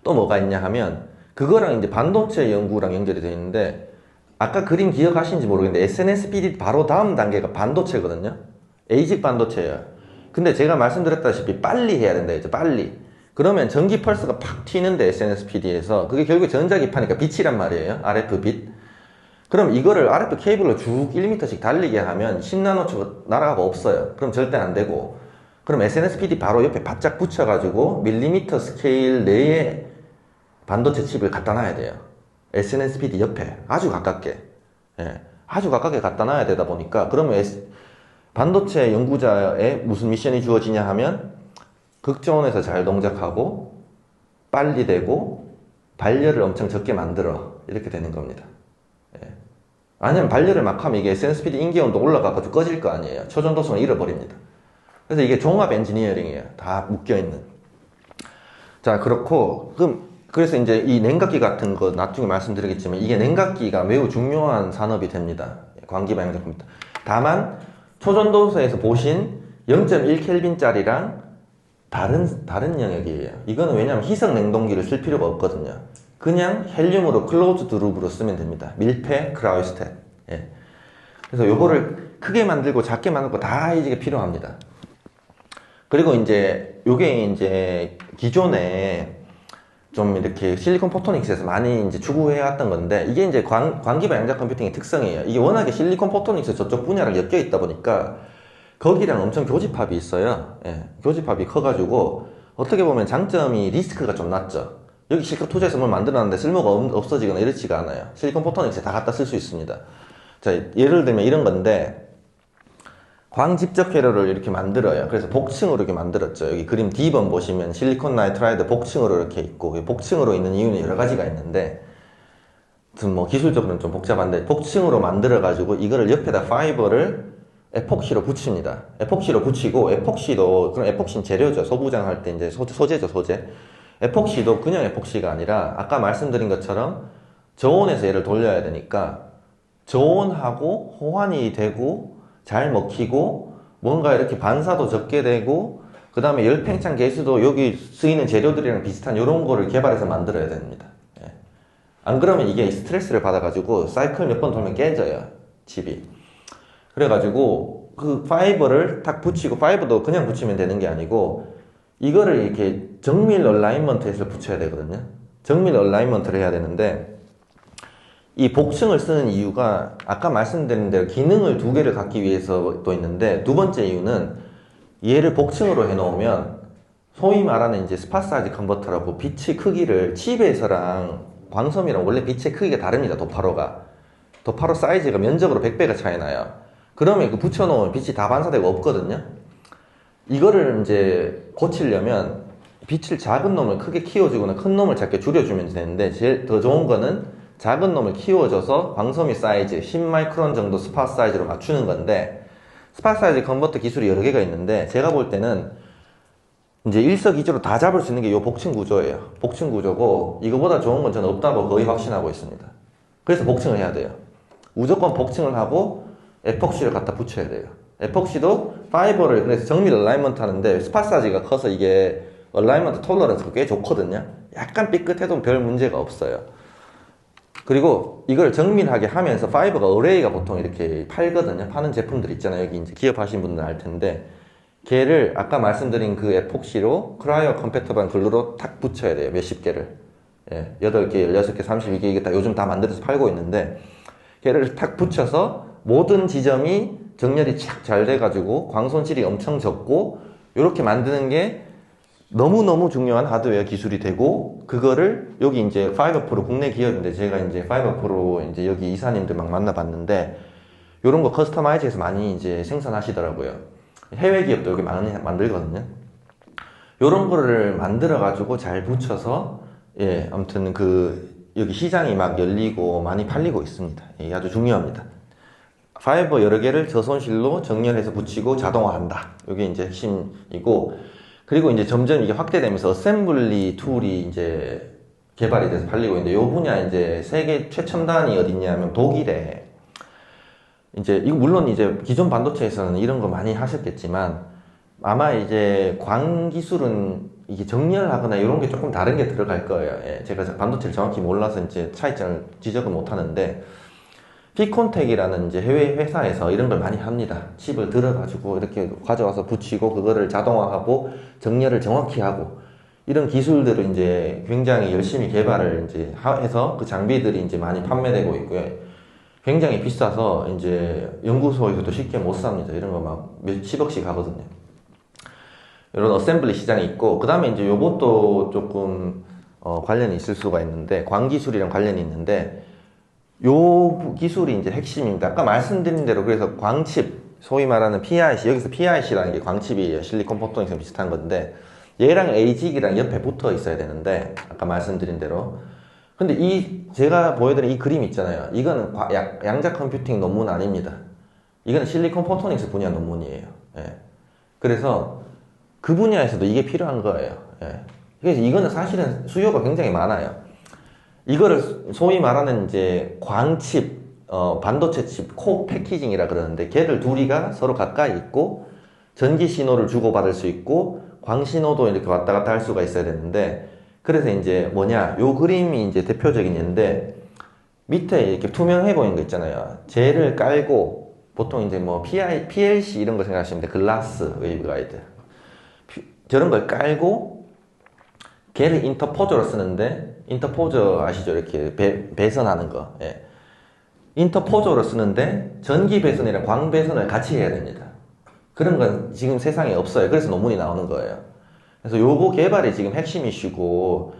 또 뭐가 있냐 하면 그거랑 이제 반도체 연구랑 연결이 돼 있는데 아까 그림 기억하시는지 모르겠는데 SNSPD 바로 다음 단계가 반도체거든요. 에이직 반도체예요. 근데 제가 말씀드렸다시피 빨리 해야 된다 했죠. 빨리. 그러면 전기 펄스가 팍 튀는데 SNSPD에서 그게 결국 전자기파니까 빛이란 말이에요. RF 빛. 그럼 이거를 RF 케이블로 쭉 1m씩 달리게 하면 10나노초 날아가고 없어요. 그럼 절대 안 되고. 그럼 SNSPD 바로 옆에 바짝 붙여가지고 밀리미터 스케일 내에 반도체 칩을 갖다 놔야 돼요. SNSPD 옆에 아주 가깝게, 예, 아주 가깝게 갖다 놔야 되다 보니까 그러면 반도체 연구자에 무슨 미션이 주어지냐 하면 극저온에서 잘 동작하고 빨리 되고 발열을 엄청 적게 만들어 이렇게 되는 겁니다. 예. 아니면 발열을 막 하면 이게 SNSPD 임계온도 올라가가지고 꺼질 거 아니에요. 초전도성을 잃어버립니다. 그래서 이게 종합 엔지니어링이에요. 다 묶여있는. 자, 그렇고, 그래서 이제 이 냉각기 같은 거 나중에 말씀드리겠지만 이게 냉각기가 매우 중요한 산업이 됩니다. 광기 방향제품입니다. 다만 초전도서에서 보신 0.1켈빈짜리랑 다른 영역이에요. 이거는 왜냐면 희석 냉동기를 쓸 필요가 없거든요. 그냥 헬륨으로 클로즈드 룹으로 쓰면 됩니다. 밀폐 크라이스텟. 예. 그래서 요거를 크게 만들고 작게 만들고 다 이게 필요합니다. 그리고 이제 요게 이제 기존에 좀 이렇게 실리콘 포토닉스에서 많이 이제 추구해왔던 건데, 이게 이제 광기반 양자 컴퓨팅의 특성이에요. 이게 워낙에 실리콘 포토닉스 저쪽 분야랑 엮여 있다 보니까 거기랑 엄청 교집합이 있어요. 예, 교집합이 커가지고 어떻게 보면 장점이 리스크가 좀 낮죠. 여기 실컷 투자해서 뭘 만들어놨는데 쓸모가 없어지거나 이렇지가 않아요. 실리콘 포토닉스에 다 갖다 쓸 수 있습니다. 자, 예를 들면 이런 건데, 광집적 회로를 이렇게 만들어요. 그래서 복층으로 이렇게 만들었죠. 여기 그림 D번 보시면 실리콘 나이트라이드 복층으로 이렇게 있고, 복층으로 있는 이유는 여러 가지가 있는데, 뭐 기술적으로는 좀 복잡한데, 복층으로 만들어가지고 이거를 옆에다 파이버를 에폭시로 붙입니다. 에폭시로 붙이고, 에폭시도, 그럼 에폭시는 재료죠. 소부장할 때 이제 소재죠, 소재. 에폭시도 그냥 에폭시가 아니라, 아까 말씀드린 것처럼 저온에서 얘를 돌려야 되니까, 저온하고 호환이 되고, 잘 먹히고, 뭔가 이렇게 반사도 적게 되고, 그 다음에 열팽창 개수도 여기 쓰이는 재료들이랑 비슷한 이런 거를 개발해서 만들어야 됩니다. 예. 안 그러면 이게 스트레스를 받아가지고 사이클 몇 번 돌면 깨져요, 칩이. 그래가지고 그 파이버를 딱 붙이고, 파이버도 그냥 붙이면 되는 게 아니고 이거를 이렇게 정밀 얼라인먼트에서 붙여야 되거든요. 정밀 얼라인먼트를 해야 되는데, 이 복층을 쓰는 이유가 아까 말씀드린 대로 기능을 두 개를 갖기 위해서도 있는데, 두 번째 이유는 얘를 복층으로 해놓으면 소위 말하는 이제 스팟 사이즈 컨버터라고 빛의 크기를, 칩에서랑 광섬이랑 원래 빛의 크기가 다릅니다. 도파로 사이즈가 면적으로 100배가 차이 나요. 그러면 그 붙여놓으면 빛이 다 반사되고 없거든요. 이거를 이제 고치려면 빛을 작은 놈을 크게 키워주거나 큰 놈을 작게 줄여주면 되는데, 제일 더 좋은 거는 작은 놈을 키워줘서 광섬유 사이즈 10마이크론 정도 스팟 사이즈로 맞추는 건데, 스팟 사이즈 컨버터 기술이 여러 개가 있는데, 제가 볼 때는 이제 일석이조로 다 잡을 수 있는 게 이 복층 구조예요. 복층 구조고, 이거보다 좋은 건 저는 없다고 거의 확신하고 있습니다. 그래서 복층을 해야 돼요. 무조건 복층을 하고 에폭시를 갖다 붙여야 돼요. 에폭시도 파이버를 그래서 정밀 얼라인먼트 하는데, 스팟 사이즈가 커서 이게 얼라인먼트 톨러런스가 꽤 좋거든요. 약간 삐끗해도 별 문제가 없어요. 그리고 이걸 정밀하게 하면서 파이버가 어레이가 보통 이렇게 팔거든요. 파는 제품들 있잖아요. 여기 이제 기업하신 분들 알 텐데, 걔를 아까 말씀드린 그 에폭시로 크라이오 컴패터블 글루로 탁 붙여야 돼요. 몇십 개를. 예, 8개, 16개, 32개, 이게 다 요즘 다 만들어서 팔고 있는데, 걔를 탁 붙여서 모든 지점이 정렬이 착 잘 돼가지고 광손실이 엄청 적고, 이렇게 만드는 게 너무너무 중요한 하드웨어 기술이 되고, 그거를 여기 이제 파이버프로, 국내 기업인데 제가 이제 파이버프로 이제 여기 이사님들 막 만나봤는데, 요런 거 커스터마이즈해서 많이 이제 생산하시더라고요. 해외 기업도 여기 많이 만들거든요. 요런 거를 만들어가지고 잘 붙여서, 예, 아무튼 여기 시장이 막 열리고 많이 팔리고 있습니다. 이게 아주 중요합니다. 파이버 여러 개를 저손실로 정렬해서 붙이고 자동화한다. 이게 이제 핵심이고, 그리고 이제 점점 이게 확대되면서 어셈블리 툴이 이제 개발이 돼서 팔리고 있는데, 요 분야 이제 세계 최첨단이 어딨냐면 독일에, 이제 이거 물론 이제 기존 반도체에서는 이런 거 많이 하셨겠지만, 아마 이제 광 기술은 이게 정렬하거나 이런 게 조금 다른 게 들어갈 거예요. 예, 제가 반도체를 정확히 몰라서 이제 차이점을 지적을 못 하는데, 피콘텍이라는 이제 해외 회사에서 이런 걸 많이 합니다. 칩을 들어가지고 이렇게 가져와서 붙이고, 그거를 자동화하고 정렬을 정확히 하고, 이런 기술들을 이제 굉장히 열심히 개발을 이제 해서 그 장비들이 이제 많이 판매되고 있고요. 굉장히 비싸서 이제 연구소에서도 쉽게 못 삽니다. 이런 거 막 몇십억씩 하거든요. 이런 어셈블리 시장이 있고, 그 다음에 이제 요것도 조금 관련이 있을 수가 있는데, 광기술이랑 관련이 있는데, 요 기술이 이제 핵심입니다. 아까 말씀드린 대로, 그래서 광칩, 소위 말하는 PIC, 여기서 PIC라는 게 광칩이에요. 실리콘 포토닉스랑 비슷한 건데, 얘랑 AGIC이랑 옆에 붙어 있어야 되는데, 아까 말씀드린 대로. 근데 제가 보여드린 이 그림 있잖아요. 이거는 양자 컴퓨팅 논문 아닙니다. 이거는 실리콘 포토닉스 분야 논문이에요. 예. 그래서 그 분야에서도 이게 필요한 거예요. 예. 그래서 이거는 사실은 수요가 굉장히 많아요. 이거를 소위 말하는 이제 광칩, 반도체 칩 코 패키징이라 그러는데 걔를 둘이가 서로 가까이 있고 전기 신호를 주고받을 수 있고 광 신호도 이렇게 왔다 갔다 할 수가 있어야 되는데 그래서 이제 뭐냐 요 그림이 이제 대표적인 예인데 밑에 이렇게 투명해 보이는 거 있잖아요. 젤을 깔고 보통 이제 뭐 PLC 이런 거 생각하시면 돼. 글라스 웨이브 가이드 저런 걸 깔고 걔를 인터포저로 쓰는데 인터포저 아시죠? 이렇게 배선하는 거. 예. 인터포저로 쓰는데 전기 배선이랑 광 배선을 같이 해야 됩니다. 그런 건 지금 세상에 없어요. 그래서 논문이 나오는 거예요. 그래서 요거 개발이 지금 핵심 이슈고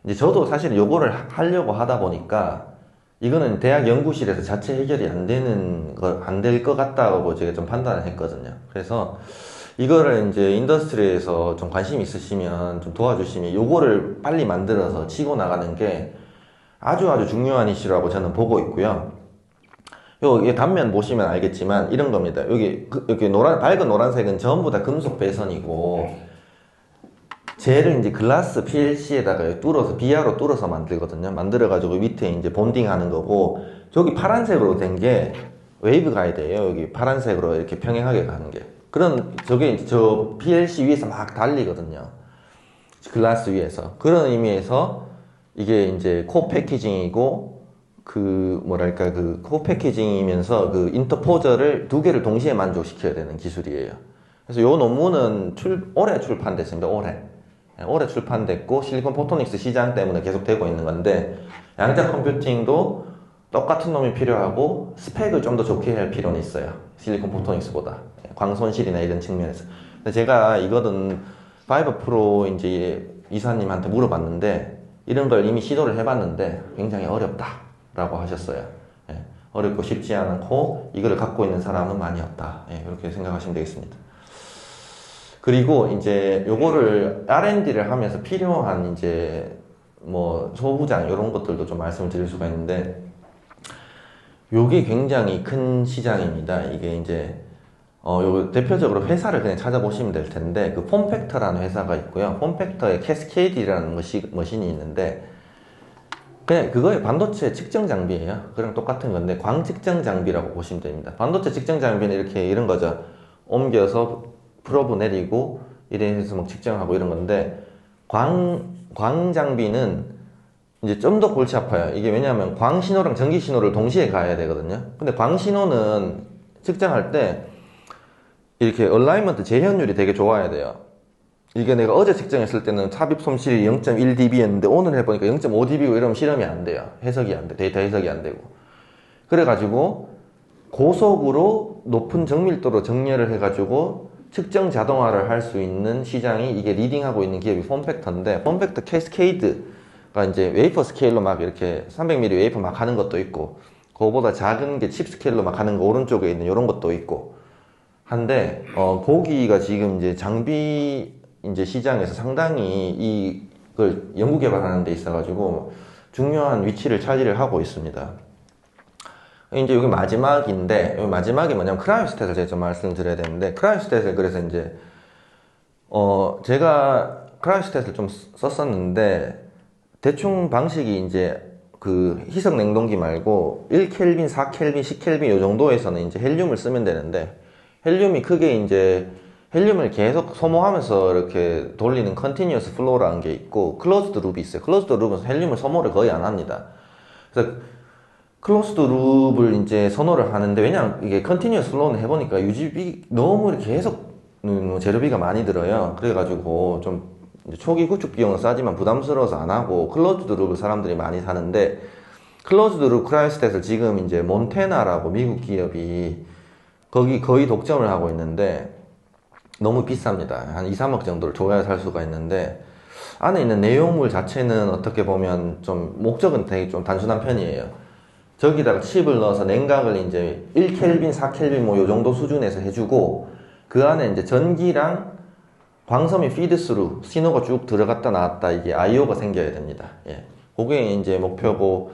이제 저도 사실 요거를 하려고 하다 보니까 이거는 대학 연구실에서 자체 해결이 안 될 것 같다고 제가 좀 판단을 했거든요. 그래서 이거를 이제 인더스트리에서 좀 관심 있으시면 좀 도와주시면 요거를 빨리 만들어서 치고 나가는 게 아주 중요한 이슈라고 저는 보고 있고요. 이 단면 보시면 알겠지만 이런 겁니다. 여기 밝은 노란색은 전부 다 금속 배선이고 젤을 이제 글라스 PLC에다가 뚫어서 비아로 뚫어서 만들거든요. 만들어가지고 밑에 이제 본딩 하는 거고 저기 파란색으로 된 게 웨이브 가이드예요. 여기 파란색으로 이렇게 평행하게 가는 게. 저게 이제 저 PLC 위에서 막 달리거든요. 글라스 위에서. 그런 의미에서 이게 이제 코 패키징이고 그 코 패키징이면서 그 인터포저를 두 개를 동시에 만족시켜야 되는 기술이에요. 그래서 요 논문은 올해 출판됐습니다. 올해 출판됐고 실리콘 포토닉스 시장 때문에 계속 되고 있는 건데 양자 컴퓨팅도 똑같은 놈이 필요하고 스펙을 좀 더 좋게 할 필요는 있어요. 실리콘 포토닉스보다 광 손실이나 이런 측면에서. 근데 제가 이거는 파이버 프로 이제 이사님한테 물어봤는데 이런 걸 이미 시도를 해봤는데 굉장히 어렵다라고 하셨어요. 어렵고 쉽지 않고 이거를 갖고 있는 사람은 많이 없다. 이렇게 생각하시면 되겠습니다. 그리고 이제 요거를 R&D를 하면서 필요한 이제 뭐 소부장 이런 것들도 좀 말씀을 드릴 수가 있는데 요게 굉장히 큰 시장입니다. 이게 이제 요 대표적으로 회사를 그냥 찾아보시면 될 텐데 그 폼팩터라는 회사가 있고요. 폼팩터에 캐스케이드라는 머신이 있는데 그냥 그거의 반도체 측정 장비예요. 그랑 똑같은 건데 광 측정 장비라고 보시면 됩니다. 반도체 측정 장비는 이런 거죠. 옮겨서 프로브 내리고 이래서 막 측정하고 이런 건데 광 장비는 이제 좀 더 골치 아파요. 이게 왜냐하면 광 신호랑 전기 신호를 동시에 가야 되거든요. 근데 광 신호는 측정할 때 이렇게 얼라이먼트 재현율이 되게 좋아야 돼요. 이게 내가 어제 측정했을 때는 삽입 손실이 0.1dB였는데 오늘 해보니까 0.5dB고 이러면 실험이 안 돼요. 해석이 안 돼. 데이터 해석이 안 되고. 그래가지고 고속으로 높은 정밀도로 정렬을 해가지고 측정 자동화를 할 수 있는 시장이 이게 리딩하고 있는 기업이 폼팩터인데 폼팩터 캐스케이드가 이제 웨이퍼 스케일로 막 이렇게 300mm 웨이퍼 막 하는 것도 있고 그거보다 작은 게 칩 스케일로 막 하는 거 오른쪽에 있는 이런 것도 있고 한데 거기가 지금 이제 장비 이제 시장에서 상당히 이걸 연구 개발하는 데 있어가지고 중요한 위치를 차지를 하고 있습니다. 이제 여기 마지막인데 여기 마지막이 뭐냐면 크라이오스탯을 제가 좀 말씀드려야 되는데 크라이오스탯을 그래서 이제 제가 크라이오스탯을 좀 썼었는데 대충 방식이 이제 그 희석 냉동기 말고 1켈빈, 4켈빈, 10켈빈 요 정도에서는 이제 헬륨을 쓰면 되는데 헬륨이 크게 이제 헬륨을 계속 소모하면서 이렇게 돌리는 컨티뉴어스 플로우라는 게 있고 클로즈드 룹이 있어요. 클로즈드 룹은 헬륨을 소모를 거의 안 합니다. 그래서 클로즈드 룹을 이제 선호를 하는데 왜냐면 이게 컨티뉴어스 플로우는 해보니까 유지비 너무 이렇게 계속 재료비가 많이 들어요. 그래가지고 좀 초기 구축 비용은 싸지만 부담스러워서 안 하고 클로즈드 룹을 사람들이 많이 사는데 클로즈드 룹 크라이오스탯을 지금 이제 몬테나라고 미국 기업이 거기 거의 독점을 하고 있는데 너무 비쌉니다. 한 2, 3억 정도를 줘야 살 수가 있는데 안에 있는 내용물 자체는 어떻게 보면 좀 목적은 되게 좀 단순한 편이에요. 저기다가 칩을 넣어서 냉각을 이제 1켈빈, 4켈빈 뭐 요 정도 수준에서 해주고 그 안에 이제 전기랑 광섬이 피드스루 신호가 쭉 들어갔다 나왔다 이게 IO가 생겨야 됩니다. 예. 그게 이제 목표고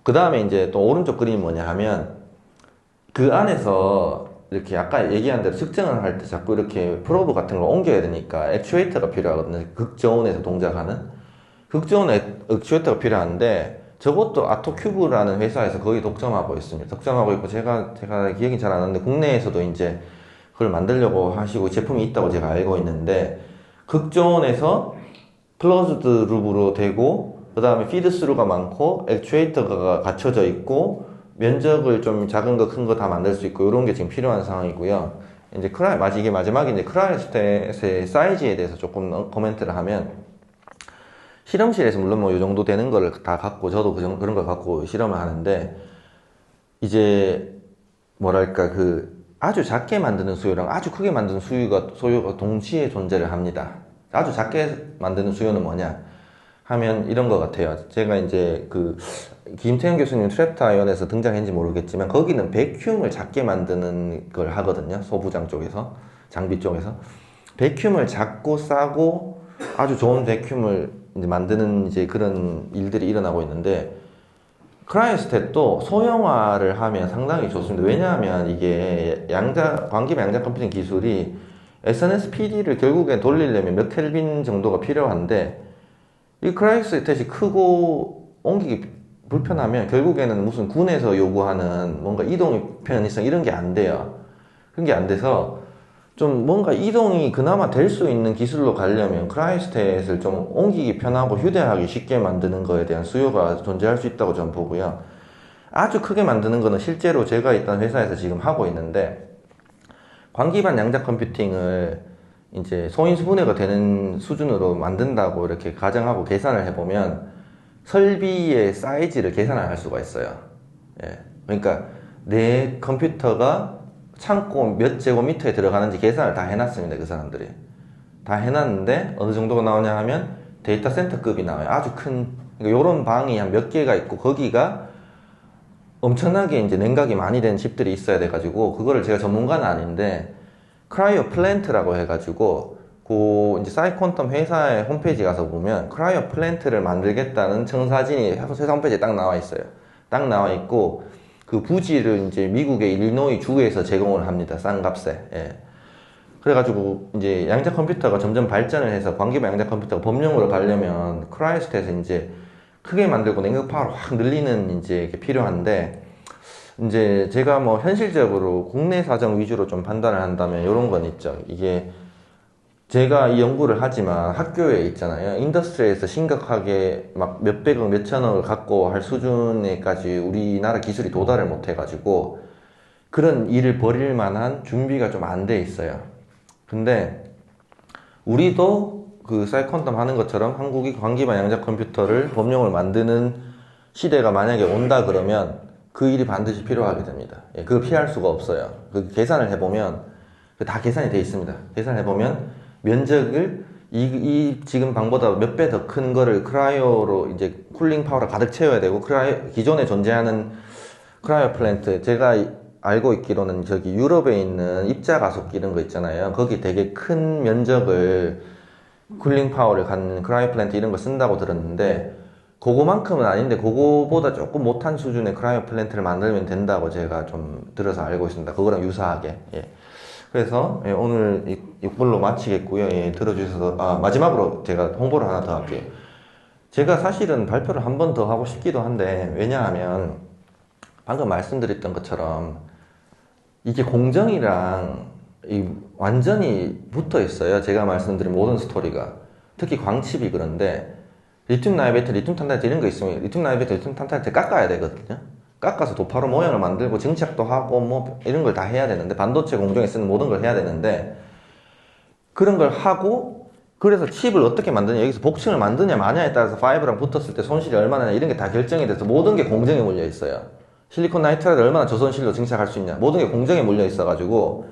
그 다음에 이제 또 오른쪽 그림이 뭐냐 하면 그 안에서 이렇게 아까 얘기한 대로 측정을 할 때 자꾸 이렇게 프로브 같은 걸 옮겨야 되니까 액추에이터가 필요하거든요. 극저온에서 동작하는 극저온 액추에이터가 필요한데 저것도 아토큐브라는 회사에서 거의 독점하고 있습니다. 독점하고 있고 제가 기억이 잘 안 나는데 국내에서도 이제 그걸 만들려고 하시고 제품이 있다고 제가 알고 있는데 극존에서 클로즈드 룹으로 되고 그 다음에 피드스루가 많고 액추에이터가 갖춰져 있고 면적을 좀 작은 거 큰 거 다 만들 수 있고 이런 게 지금 필요한 상황이고요. 이제 이게 마지막에 이제 크라이스텟의 사이즈에 대해서 조금 코멘트를 하면 실험실에서 물론 뭐 이 정도 되는 거를 다 갖고 저도 그런 걸 갖고 실험을 하는데 이제 뭐랄까 그 아주 작게 만드는 수요랑 아주 크게 만드는 소요가 동시에 존재를 합니다. 아주 작게 만드는 수요는 뭐냐 하면 이런 것 같아요. 제가 이제 그 김태현 교수님 트랩타이언에서 등장했는지 모르겠지만 거기는 베큐음을 작게 만드는 걸 하거든요. 소부장 쪽에서 장비 쪽에서 베큐음을 작고 싸고 아주 좋은 베큐음을 이제 만드는 이제 그런 일들이 일어나고 있는데 크라이스텟도 소형화를 하면 상당히 좋습니다. 왜냐하면 이게 광기반 양자 컴퓨팅 기술이 SNSPD를 결국엔 돌리려면 몇 켈빈 정도가 필요한데 이 크라이스텟이 크고 옮기기 불편하면 결국에는 무슨 군에서 요구하는 뭔가 이동 편의성 이런 게 안 돼요. 그런 게 안 돼서 좀 뭔가 이동이 그나마 될 수 있는 기술로 가려면 크라이스텟을 좀 옮기기 편하고 휴대하기 쉽게 만드는 거에 대한 수요가 존재할 수 있다고 저는 보고요. 아주 크게 만드는 거는 실제로 제가 있던 회사에서 지금 하고 있는데 광기반 양자 컴퓨팅을 이제 소인수분해가 되는 수준으로 만든다고 이렇게 가정하고 계산을 해보면 설비의 사이즈를 계산을 할 수가 있어요. 예. 그러니까 내 컴퓨터가 창고 몇 제곱미터에 들어가는지 계산을 다 해놨습니다. 그 사람들이 다 해놨는데 어느 정도가 나오냐 하면 데이터 센터급이 나와요. 아주 큰 그러니까 요런 방이 한 몇 개가 있고 거기가 엄청나게 이제 냉각이 많이 된 집들이 있어야 돼가지고 그거를 제가 전문가는 아닌데 크라이오 플랜트라고 해가지고 그 이제 사이콘텀 회사의 홈페이지 가서 보면 크라이오 플랜트를 만들겠다는 청사진이 회사 홈페이지에 딱 나와 있어요. 딱 나와 있고 그 부지를 이제 미국의 일리노이 주에서 제공을 합니다. 싼 값에. 예. 그래가지고 이제 양자 컴퓨터가 점점 발전을 해서 광기반 양자 컴퓨터가 범용으로 가려면 크라이스텟에서 이제 크게 만들고 냉각 파워를 확 늘리는 이제 게 필요한데 이제 제가 뭐 현실적으로 국내 사정 위주로 좀 판단을 한다면 이런 건 있죠. 이게 제가 이 연구를 하지만 학교에 있잖아요. 인더스트리에서 심각하게 막 몇백억, 몇천억을 갖고 할 수준에까지 우리나라 기술이 도달을 못 해가지고 그런 일을 벌일 만한 준비가 좀 안 돼 있어요. 근데 우리도 그 사이콘텀 하는 것처럼 한국이 광기반 양자 컴퓨터를 범용을 만드는 시대가 만약에 온다 그러면 그 일이 반드시 필요하게 됩니다. 예, 그걸 피할 수가 없어요. 그 계산을 해보면 다 계산이 돼 있습니다. 계산해보면 면적을 이 지금 방보다 몇 배 더 큰 거를 크라이오로 이제 쿨링 파워를 가득 채워야 되고 기존에 존재하는 크라이오 플랜트 제가 알고 있기로는 저기 유럽에 있는 입자 가속기 이런 거 있잖아요. 거기 되게 큰 면적을 쿨링 파워를 갖는 크라이오 플랜트 이런 거 쓴다고 들었는데 그거만큼은 아닌데 그거보다 조금 못한 수준의 크라이오 플랜트를 만들면 된다고 제가 좀 들어서 알고 있습니다. 그거랑 유사하게. 예. 그래서 예, 오늘 이걸로 마치겠고요. 예, 들어주셔서 마지막으로 제가 홍보를 하나 더 할게요. 제가 사실은 발표를 한 번 더 하고 싶기도 한데 왜냐하면 방금 말씀드렸던 것처럼 이게 공정이랑 완전히 붙어 있어요. 제가 말씀드린 모든 스토리가 특히 광칩이 그런데 리튬 나이베트, 리튬 탄탈트 이런 거 있으면 리튬 나이베트, 리튬 탄탈트 깎아야 되거든요. 깎아서 도파로 모양을 만들고 증착도 하고 뭐 이런 걸 다 해야 되는데 반도체 공정에 쓰는 모든 걸 해야 되는데 그런 걸 하고 그래서 칩을 어떻게 만드냐 여기서 복층을 만드냐 마냐에 따라서 파이브랑 붙었을 때 손실이 얼마나 이런 게 다 결정이 돼서 모든 게 공정에 몰려 있어요. 실리콘 나이트라이드 얼마나 저손실로 증착할 수 있냐 모든 게 공정에 몰려 있어 가지고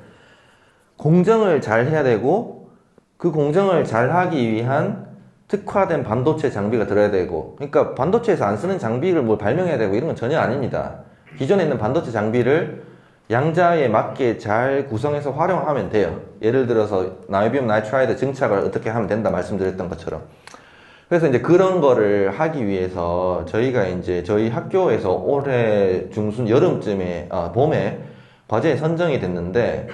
공정을 잘 해야 되고 그 공정을 잘 하기 위한 특화된 반도체 장비가 들어야 되고 그러니까 반도체에서 안 쓰는 장비를 뭘 발명해야 되고 이런 건 전혀 아닙니다. 기존에 있는 반도체 장비를 양자에 맞게 잘 구성해서 활용하면 돼요. 예를 들어서 나이비움 나이트라이드 증착을 어떻게 하면 된다 말씀드렸던 것처럼 그래서 이제 그런 거를 하기 위해서 저희가 이제 저희 학교에서 올해 중순 여름쯤에 봄에 과제에 선정이 됐는데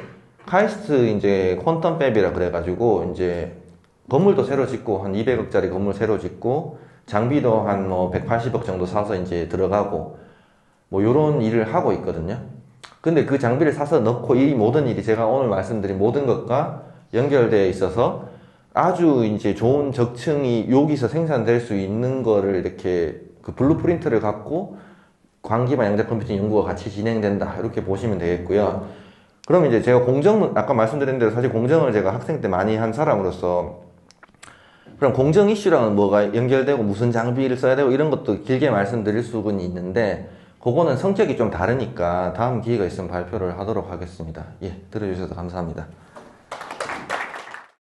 카이스트 이제 퀀텀 팹이라 그래가지고 이제 건물도 새로 짓고 한 200억짜리 건물 새로 짓고 장비도 한 뭐 180억 정도 사서 이제 들어가고 뭐 요런 일을 하고 있거든요. 근데 그 장비를 사서 넣고 이 모든 일이 제가 오늘 말씀드린 모든 것과 연결되어 있어서 아주 이제 좋은 적층이 여기서 생산될 수 있는 거를 이렇게 그 블루프린트를 갖고 광기반 양자 컴퓨팅 연구가 같이 진행된다 이렇게 보시면 되겠고요. 그럼 이제 제가 아까 말씀드린 대로 사실 공정을 제가 학생 때 많이 한 사람으로서 그럼 공정 이슈랑은 뭐가 연결되고 무슨 장비를 써야 되고 이런 것도 길게 말씀드릴 수는 있는데 그거는 성격이 좀 다르니까 다음 기회가 있으면 발표를 하도록 하겠습니다. 예, 들어주셔서 감사합니다.